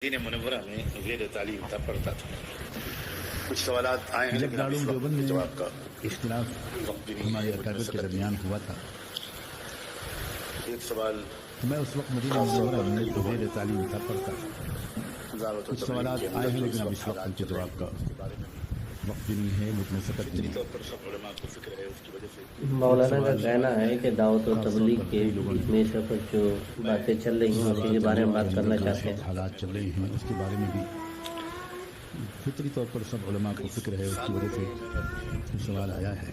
دین منورہ میں غیر تعلیم تھا پڑھتا تھا. کچھ سوالات آئے ہیں جب لیکن دارالعلوم دیوبند میں جواب کا اختلاف ہمارے اکابر کے درمیان ہوا تھا ایک سوال تو میں اس وقت مدینہ منورہ میں غیر تعلیم تھا پڑھتا تھا. کچھ سوالات آئے ہیں لیکن اب اس وقت ان کے جواب کا وقت بھی نہیں ہے، مجھ میں سکت بھی نہیں. مولانا کا کہنا ہے کہ دعوت و تبلیغ کے میں سے کچھ جو باتیں چل رہی ہیں اسی کے بارے میں بات کرنا چاہتے ہیں. حالات چل رہے ہیں اس کے بارے میں بھی فطری طور پر سب علماء کو فکر ہے، اس کی وجہ سے یہ سوال آیا ہے.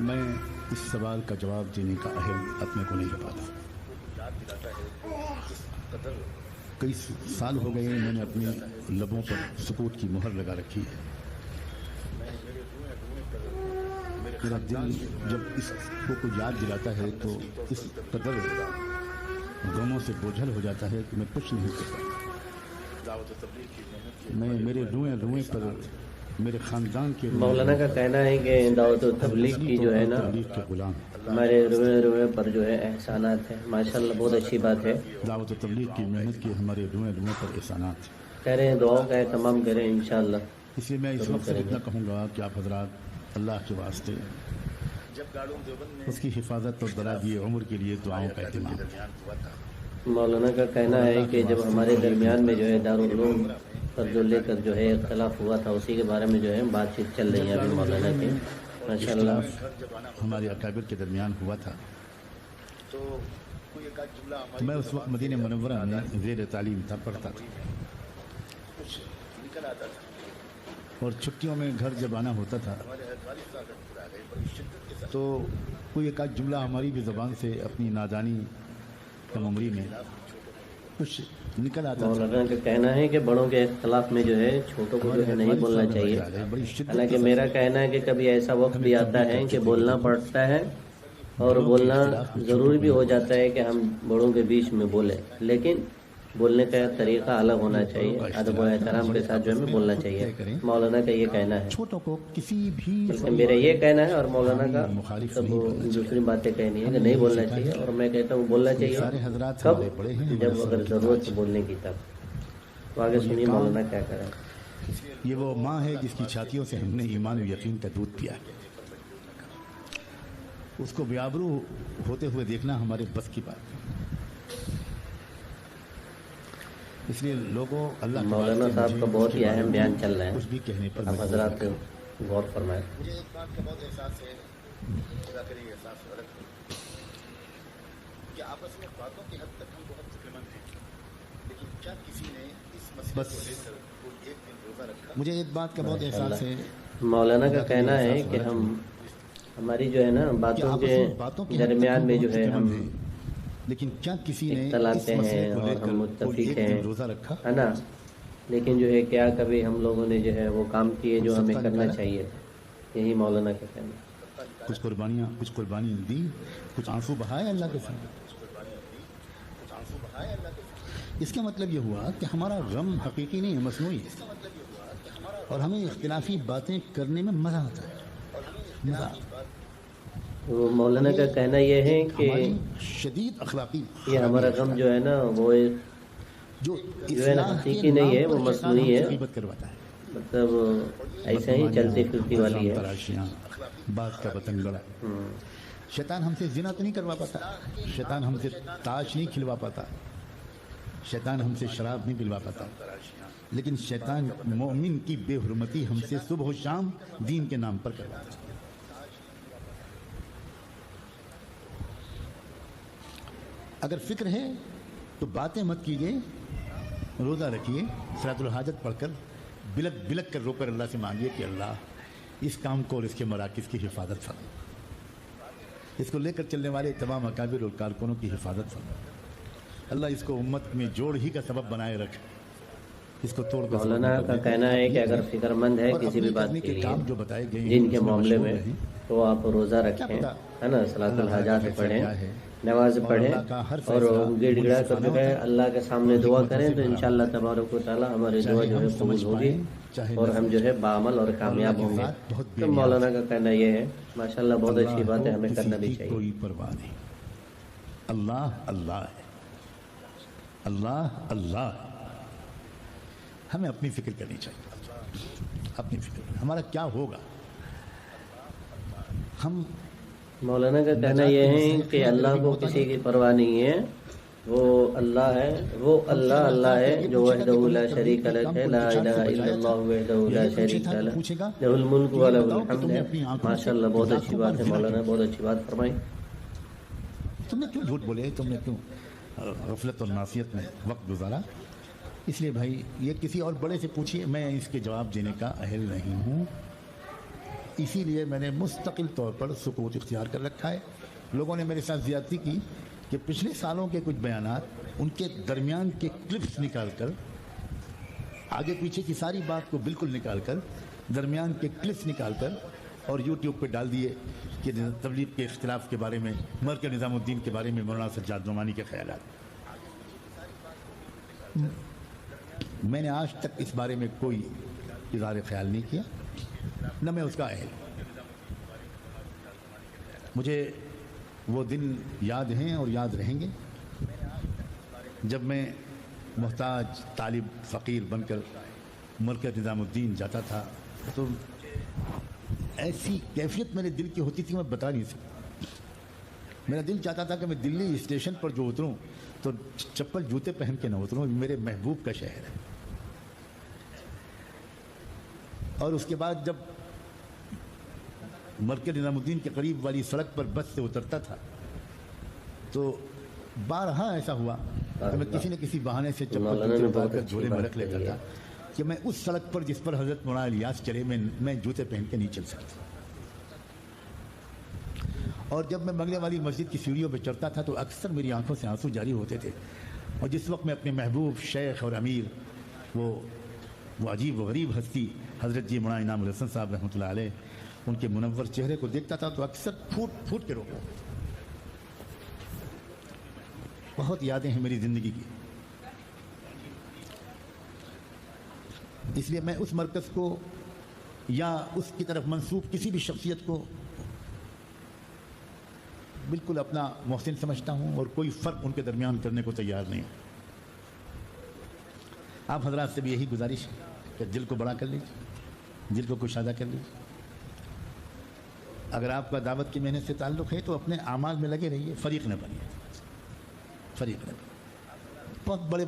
میں اس سوال کا جواب دینے کا اہل اپنے کو نہیں پاتا. کئی سال ہو گئے میں نے اپنے لبوں پر سکوت کی مہر لگا رکھی ہے. میرا دل جب اس کو یاد دلاتا ہے تو اس قدر غموں سے بوجھل ہو جاتا ہے کہ میں کچھ نہیں کرتا. میں میرے روئیں روئیں پر میرے خاندان کے مولانا کا کہنا ہے کہ دعوت و تبلیغ کی جو ہے نا کے غلام ہمارے روئیں روئیں پر جو ہے احسانات ہیں. ماشاءاللہ بہت اچھی بات ہے. دعوت و تبلیغ کی محنت کے ہمارے روئیں روئیں پر احسانات کہہ رہے ہیں دعاؤں کا اہتمام کریں انشاءاللہ. اس لیے میں اس وقت سے اتنا کہوں گا کہ آپ حضرات اللہ کے واسطے اس کی حفاظت اور درازی عمر کے لیے دعاؤں کا اہتمام. مولانا کا کہنا ہے کہ جب ہمارے درمیان میں جو ہے دارالعلوم پر جو لے کر جو ہے اختلاف ہوا تھا اسی کے بارے میں جو ہے بات چیت چل رہی ہے ابھی مولانا کے. ماشاءاللہ ہمارے اکابر کے درمیان ہوا تھا تو میں اس وقت مدینہ منورہ میں زیر تعلیم تھا پڑھتا تھا اور چھٹیوں میں گھر جب آنا ہوتا تھا تو کوئی ایک آدھ جملہ ہماری بھی زبان سے اپنی نادانی کم عمری میں کچھ نکل آتا. مولانا کا کہنا ہے کہ بڑوں کے اختلاف میں جو ہے چھوٹوں کو جو ہے نہیں بولنا چاہیے. حالانکہ میرا کہنا ہے کہ کبھی ایسا وقت بھی آتا ہے کہ بولنا پڑتا ہے اور بولنا ضروری بھی ہو جاتا ہے کہ ہم بڑوں کے بیچ میں بولیں، لیکن بولنے کا طریقہ الگ ہونا چاہیے. ادب و احترام کے ساتھ جو ہے بولنا چاہیے. مولانا کا یہ کہنا ہے. چھوٹوں کو کسی بھی میرا یہ کہنا ہے اور مولانا کا سب دوسری باتیں کہنی ہے کہ نہیں بولنا چاہیے اور میں کہتا ہوں بولنا چاہیے کب جب اگر ضرورت ہے بولنے کی تب. تو آگے سنیے مولانا کیا کہہ رہا ہے. یہ وہ ماں ہے جس کی چھاتیوں سے ہم نے ایمان و یقین کا دودھ پیا. اس کو بیابرو ہوتے ہوئے دیکھنا ہمارے بس کی بات. اس لیے لوگوں اللہ مولانا صاحب کا بہت ہی اہم بیان چل رہا ہے. کچھ بھی کہنے پر آپ حضرات غور فرمائیں. مجھے ایک بات کا بہت احساس ہے خدا کرے یہ احساس غلط کہ آپس میں باتوں کی حد تک ہم بہت فکر مند ہیں، لیکن کیا کسی نے اس مسئلے کو لے کر کوئی ایک دن روزہ رکھا؟ مجھے ایک بات کا بہت احساس ہے. مولانا کا کہنا ہے کہ ہماری جو ہے نا باتوں کے درمیان میں جو ہے ہم لیکن کیا کسی نے اختلاطیں ہیں اور ہم متفق ہیں روزہ رکھا ہے نا، لیکن جو ہے کیا کبھی ہم لوگوں نے جو ہے وہ کام کیے جو ہمیں کرنا چاہیے. یہی مولانا کا کہنا ہے. کچھ قربانی دی، کچھ آنسو بہائے اللہ کے سامنے. اس کا مطلب یہ ہوا کہ ہمارا غم حقیقی نہیں ہے، مصنوعی ہے اور ہمیں اختلافی باتیں کرنے میں مزہ آتا ہے. تو مولانا کا کہنا یہ ہے کہ شدید اخلاقی یہ ہمارا غم جو ہے نا وہ جو ہے نا حقیقی نہیں ہے، وہ مصنوعی ہے. مطلب ایسے ہی چلتی پھرتی والی ہے. بات کا پتنگ گڑا. شیطان ہم سے زنا تو نہیں کروا پاتا، شیطان ہم سے تاش نہیں کھلوا پاتا، شیطان ہم سے شراب نہیں پلوا پاتا، لیکن شیطان مومن کی بے حرمتی ہم سے صبح و شام دین کے نام پر کرواتا. اگر فکر ہے تو باتیں مت کیجیے، روزہ رکھیے، صلاۃ الحاجت پڑھ کر بلک بلک کر رو کر اللہ سے مانگیے کہ اللہ اس کام کو اور اس کے مراکز کی حفاظت فرما، اس کو لے کر چلنے والے تمام اکابر اور کارکنوں کی حفاظت فرما. اللہ اس کو امت میں جوڑ ہی کا سبب بنائے رکھ، اس کو توڑ. مولانا کا کہنا ہے کہ اگر فکر مند ہے کسی بھی بات کے لیے جو بتائے گئے جن کے معاملے میں تو آپ روزہ رکھیں ہے نا، صلاۃ الحاجات پڑھیں، نماز پڑھیں اور گڑ گڑا کر جو ہے اللہ کے سامنے دعا کریں تو انشاءاللہ تبارک و تعالیٰ ہماری دعا جو ہے قبول ہوگی اور ہم جو ہے بعمل اور کامیاب ہوں گے. تو مولانا کا کہنا یہ ہے. ماشاءاللہ بہت اچھی بات ہے، ہمیں کرنا بھی چاہیے. کوئی پرواہ نہیں، اللہ اللہ ہے. اللہ اللہ. ہمیں اپنی فکر کرنی چاہیے، اپنی فکر ہمارا کیا ہوگا. ہم مولانا کا کہنا یہ ہے کہ اللہ کو کسی کی پرواہ نہیں ہے، وہ اللہ ہے، وہ اللہ اللہ ہے جو وحدہ لا شریک لہ ہے، لا الہ الا اللہ وحدہ لا شریک لہ، لہ الملک و لہ الحمد ہے. ماشاء اللہ بہت اچھی بات ہے مولانا، بہت اچھی بات فرمائی. تم نے کیوں جھوٹ بولے، تم نے کیوں غفلت اور ناسیت میں وقت گزارا؟ اس لیے بھائی یہ کسی اور بڑے سے پوچھیے، میں اس کے جواب دینے کا اہل نہیں ہوں. اسی لیے میں نے مستقل طور پر سکوت اختیار کر رکھا ہے. لوگوں نے میرے ساتھ زیادتی کی کہ پچھلے سالوں کے کچھ بیانات ان کے درمیان کے کلپس نکال کر، آگے پیچھے کی ساری بات کو بالکل نکال کر، درمیان کے کلپس نکال کر اور یوٹیوب پہ ڈال دیے کہ تبلیغ کے اختلاف کے بارے میں، مرکز نظام الدین کے بارے میں مولانا سجاد نعمانی کے خیالات. میں نے آج تک اس بارے میں کوئی اظہار خیال نہیں کیا، نہ میں اس کا اہل. مجھے وہ دن یاد ہیں اور یاد رہیں گے جب میں محتاج طالب فقیر بن کر مرکز نظام الدین جاتا تھا تو ایسی کیفیت میرے دل کی ہوتی تھی میں بتا نہیں سکتا. میرا دل چاہتا تھا کہ میں دلی اسٹیشن پر جو اتروں تو چپل جوتے پہن کے نہ اتروں، میرے محبوب کا شہر ہے. اور اس کے بعد جب مرکز نظام الدین کے قریب والی سڑک پر بس سے اترتا تھا تو بارہا ایسا ہوا کہ میں کسی نہ کسی بہانے سے چپل جوتے اتار کر جھولے میں رکھ لیتا تھا کہ میں اس سڑک پر جس پر حضرت مولانا الیاس چلے میں جوتے پہن کے نہیں چل سکتا. اور جب میں بنگلے والی مسجد کی سیڑھیوں پہ چڑھتا تھا تو اکثر میری آنکھوں سے آنسو جاری ہوتے تھے. اور جس وقت میں اپنے محبوب شیخ اور امیر وہ عجیب و غریب ہستی حضرت جی مولانا انعام الحسن صاحب رحمۃ اللہ علیہ ان کے منور چہرے کو دیکھتا تھا تو اکثر پھوٹ پھوٹ کے روتا. بہت یادیں ہیں میری زندگی کی. اس لیے میں اس مرکز کو یا اس کی طرف منسوب کسی بھی شخصیت کو بالکل اپنا محسن سمجھتا ہوں اور کوئی فرق ان کے درمیان کرنے کو تیار نہیں. آپ حضرات سے بھی یہی گزارش ہے کہ دل کو بڑا کر لیجیے، دل کو کشادہ کر لیجیے. اگر آپ کا دعوت کی محنت سے تعلق ہے تو اپنے اعمال میں لگے رہیے، فریق نہ بنیے، فریق نہ بنیے. بہت بڑے